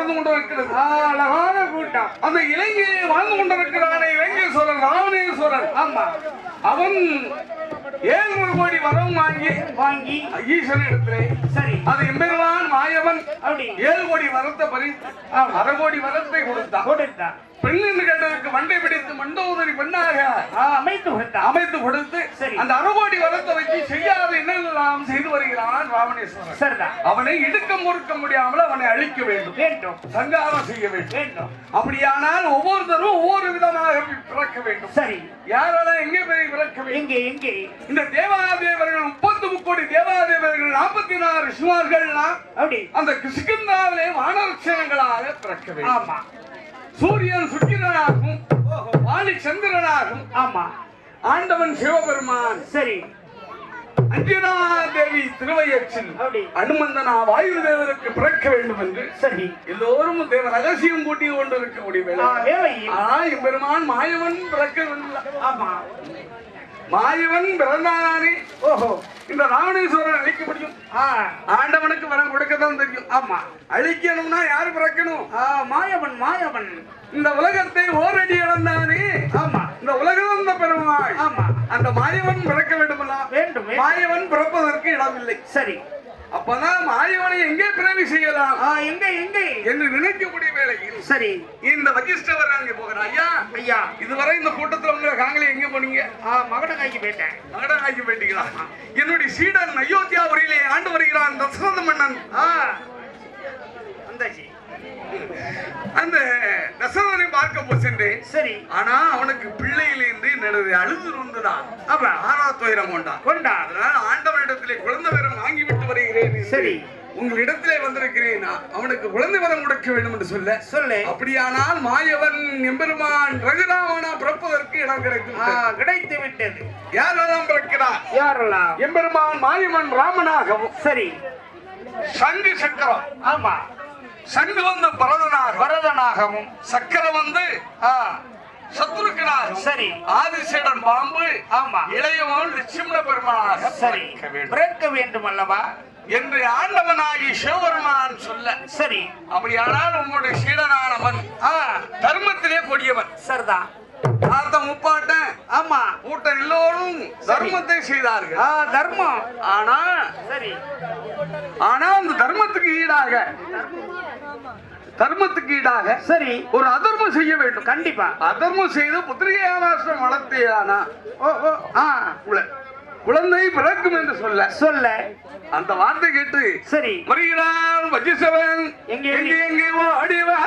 வாழ்ந்து கொண்டிருக்கிறது. அழகான கூட்டம். அந்த இலங்கையை வாழ்ந்து கொண்டிருக்கிறானே இலங்கேஸ்வரன் ராவணேஸ்வரன். ஆமா, அவன் 700 கோடி வரம் வாங்கி ஈஸ்வரன் இடத்திலே சரி அது எம்பெருமான் மாயவன் அப்படி 7 கோடி வரத்தை பறித்து 1/2 கோடி வரத்தை கொடுத்தான். பெண் என்று கேட்டதற்கு மண்டை பிடித்து மண்டோதரி பெண்ணாக அமைத்து கொடுத்து அந்த 1/2 கோடி வரத்தை வச்சு செய்யாத என்னெல்லாம் செய்து வருகிறான் ராவணேஸ்வரன். அவனை இடுக்க முறுக்க முடியாமல் அவனை அழிக்க வேண்டும், சங்காரம் செய்ய வேண்டும். அப்படியானால் ஒவ்வொருத்தரும் ஒவ்வொரு விதமாக பிறக்க வேண்டும். சரி, யாரெல்லாம் எங்கே போய் பிறக்க வேண்டும்? எங்கே இந்த தேவாதேவர்கள் 33 கோடி தேவாதேவர்கள் 44 சிவார்கள் அந்த கிஷ்கிந்தாவிலே வானரட்சணங்களாக பிறக்க வேண்டும். ஆமா, சூரியன் சுக்கிரனாகும், வாலி சந்திரனாகும். ஆமா, ஆண்டவன் சிவபெருமான். சரி, அஞ்சனா தேவி திருவயச்சில் அனுமந்தனா வாயு தேவருக்கு பிறக்க வேண்டும் என்று சரி எல்லோரும் தேவ ரகசியம் கூட்டி கொண்டு இருக்கக்கூடிய வேலை பெருமான் மாயவன் பிறக்கவில்லை. ஆமா, மாயவன் பிறந்தானே இந்த ராவணேஸ்வரன் அழிக்க முடியும். ஆண்டவனுக்கு வரம் கொடுக்கத்தான் தெரியும். ஆமா, அழிக்கணும்னா யாரு பிறக்கணும்? மாயவன். இந்த உலகத்தை ஓரடி இழந்தானே. ஆமா, இந்த உலகம் பெருமாள். ஆமா, அந்த மாயவன் பிறக்க வேண்டும். மாயவன் பிறப்பதற்கு இடமில்லை. சரி, அப்பதான் மாயவனை எங்கே பிறவி செய்யலாம், எங்கே என்று நினைக்கக்கூடிய வேளையில் சரி இந்த வகிஷ்டவர் அங்கே போகிறார். ஐயா இதுவரை இந்த கூட்டத்தில் உங்க காங்களே எங்க போனீங்க? மகடங்காய்க்கு போயிட்டீங்களா? என்னுடைய சீடன் அயோத்தியாபுரியிலே ஆண்டு வருகிறான் தசரத மன்னன். அந்த தசரதனை பார்க்க சென்றேன். சரி, ஆனா அவனுக்கு பிள்ளையிலிருந்து என்னது அழுது இருந்துதான் அவன் ஆறாத்துயரம் கொண்டான். அதனால ஆண்டவனிடத்திலே குழந்தை வரம் வாங்கிவிட்டு வருகிறேன். சரி, உங்களிடத்திலே வந்திருக்கிறேன், அவனுக்கு குழந்தை வரம் கொடுக்க வேண்டும் என்று சொல்ல. அப்படியானால் மாயவன் எம்பெருமான் ரகுராமனா பிறப்பதற்கு இடம் கிடைத்து விட்டது. யாரெல்லாம் பிறக்கிறார்? யாரெல்லாம்? எம்பெருமான் மாயவன் ராமனாகவும் சரி சங்கு சக்கரம். ஆமா, சங்கு வந்து பரதனாகவும் சக்கரம் வந்து சத்ருக்கனாக சரி ஆதிசேடன் பாம்பு. ஆமா, இளையவன் லட்சுமண பெருமானாக சரி பிறக்க வேண்டும் அல்லவா என்று ஆண்டவனாகி சிவபெருமான் சொல்ல. சரி, அப்படியானால் உங்களுடைய சீடனானவன் தர்மத்திலே கொடியவன். சரிதான், முப்பாட்டன். ஆமா, கூட்டம் எல்லோரும் தர்மத்தை செய்தார்கள். தர்மம் ஆனா அந்த தர்மத்துக்கு ஈடாக சரி ஒரு அதர்மம் செய்ய வேண்டும். கண்டிப்பா அதர்மம் செய்து புத்திரிகாராஷ்டிரம் வளர்த்தேனா குழந்தை பிறக்கும் என்று சொல்ல அந்த வார்த்தை கேட்டு சரி வருகிறான் வஜிசவன். எங்கே ஓடிவா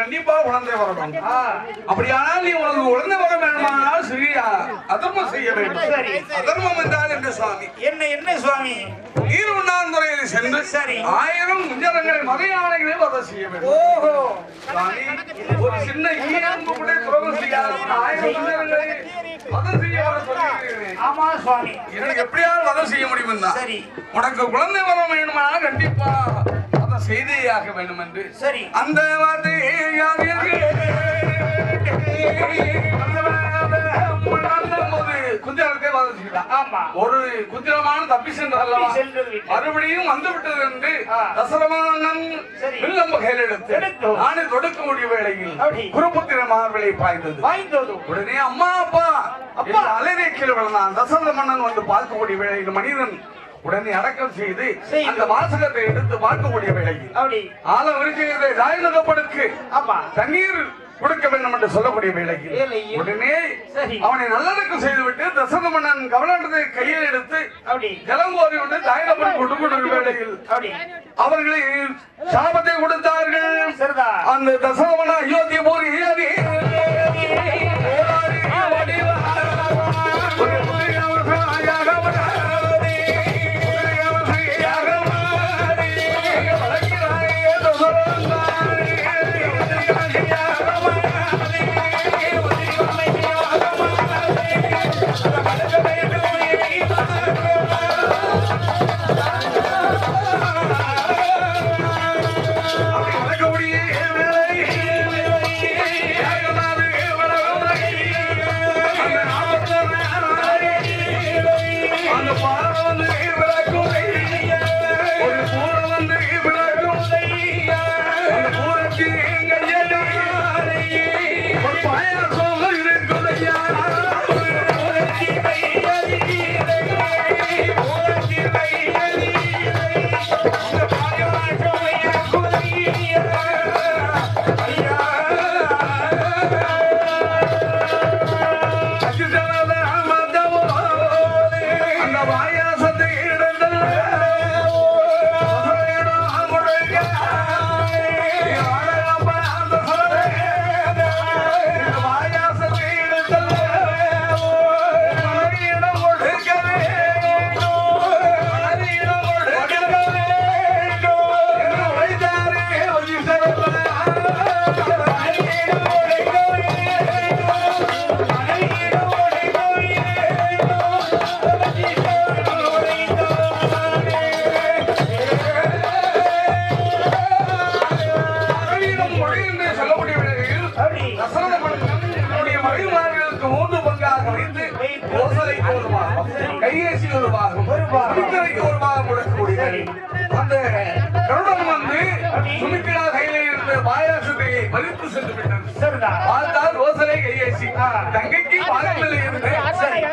கண்டிப்பா குழந்தை வரணும். அப்படியானால் நீ உனக்கு குழந்தை வர வேண்டுமானால் சரியா அதர்மம் செய்ய வேண்டும். அதர்மம் என்றால் என்ன சுவாமி? என்ன சுவாமி? நீர் உண்ணாந்துறையில் சென்று சரி 1000 குஞ்சரங்களை மறையானைகளை வதை செய்ய வேண்டும். ஓஹோ சுவாமி, ஒரு சின்ன ஈரம்பு கூட துரோகம் செய்யாது 1000 குஞ்சரங்களை வதை செய்ய சொல்லுகிறேன். ஆமா சுவாமி, எனக்கு எப்படியாவது வதை செய்ய முடியும்னா சரி உனக்கு குழந்தை வர வேண்டுமானால் கண்டிப்பா செய்தியாக வேண்டும் என்று சரி அந்த வார்த்தையை குஞ்சரத்தை விட்டான். ஒரு குத்திரமான தப்பி சென்றதல்லவா, மறுபடியும் வந்து விட்டது என்று தசரமானன் வில்லம்பு கையில் எடுத்து நானே தொடுக்கக்கூடிய வேளையில் குருபுத்திர மார்பிலை பாய்ந்தது. உடனே அம்மா அப்பா அலைவே கீழே விழுந்தான். தசரத மன்னன் வந்து பார்க்கக்கூடிய வேளையில் மனிதன் உடனே அடக்கம் செய்து அந்த வாசகத்தை எடுத்து பார்க்கக்கூடிய வேளையில் ஆல விருச்சிகத்தை தாயகப்படுக்கு தண்ணீர் கொடுக்க வேண்டும் என்று சொல்லக்கூடிய வேளையில் உடனே அவனை நல்லடக்கம் செய்துவிட்டு தசரத மன்னன் கவலாட்டத்தை கையில் எடுத்து ஜலங்கோரி விட்டு தாயகப்பட்டு கொடுக்கக்கூடிய வேளையில் அவர்களை சாபத்தை கொடுத்தார்கள். அந்த தசரத மன்னன் அயோத்திய போர் கையேசி ஒரு பாகம் ஒரு பாகம் கொடுக்கக்கூடிய அந்த கருடன் வந்து சுமித்திரா கையில இருந்த பாயாசத்தை மறுத்து சென்று விட்டது. பார்த்தால் ரோசலை கையேசி தங்கைக்கு பாகத்தில் இருந்து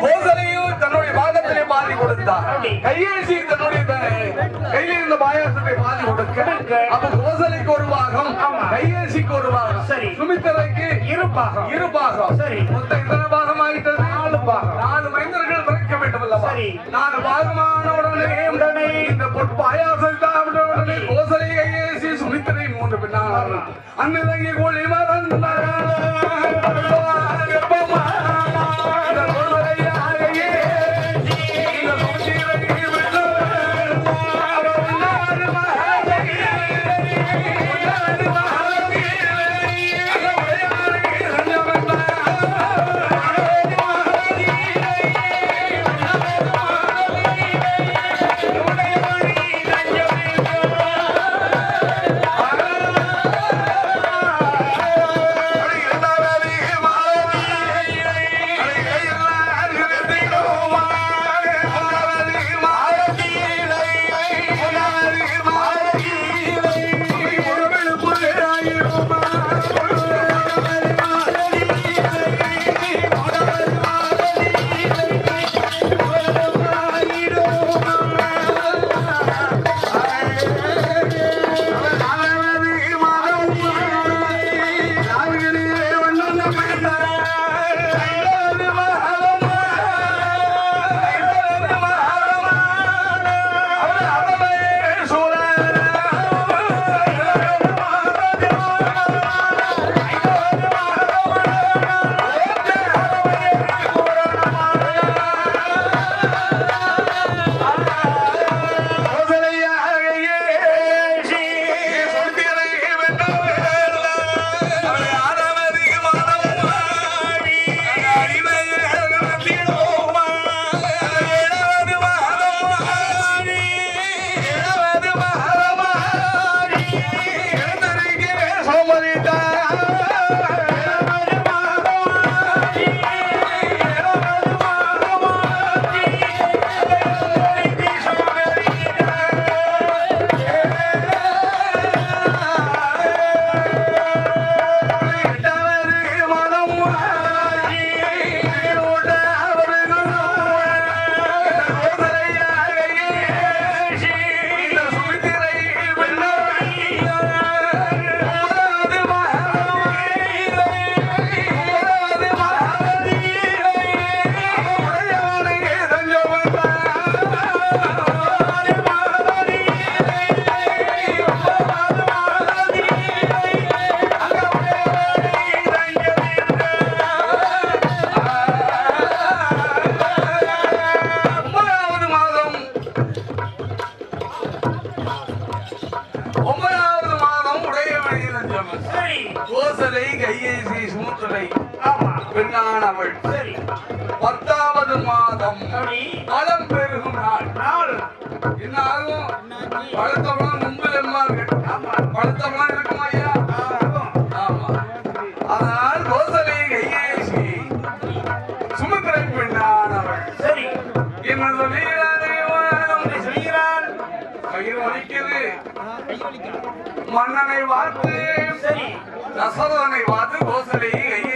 ரோசலையும் தன்னுடைய பாகத்திலே பாதி கொடுத்தார். கையேசி தன்னுடைய கையில இருந்த பாயாசத்தை பாதி கொடுக்க அப்ப ரோசலைக்கு ஒரு பாகம் கையேசிக்கு ஒரு பாகம் சுமித்திரைக்கு இரு பாகம் மொத்தம் எத்தனை பாகம் ஆகிட்டது? 4 மைந்தர்கள் பிறக்க வேண்டும் அல்லவா? 4 பாகமான உடனே இந்த பொற்பாயாசத்தை உடனே ரோசலை கையேசி சுமித்திரை 3 பின்னால் அன்னிலங்கி கோழி மறந்தார். பெண்ணானவள் 10வது மாதம் பலம் பெருகும் நாள் என்ன ஆகும்? பழுத்தவளம் மும்பில் என்பார்கள். பழுத்தவளம் இருக்குமா ஐயா? ஆமா. அதனால் கோசலை கையேசி சுமந்திரை பெண்ணானவள் என்ன சொல்லுகிறான்? கயிறு வலிக்குது. மன்னனை வார்த்து தசரதனை வார்த்து கோசலை கையே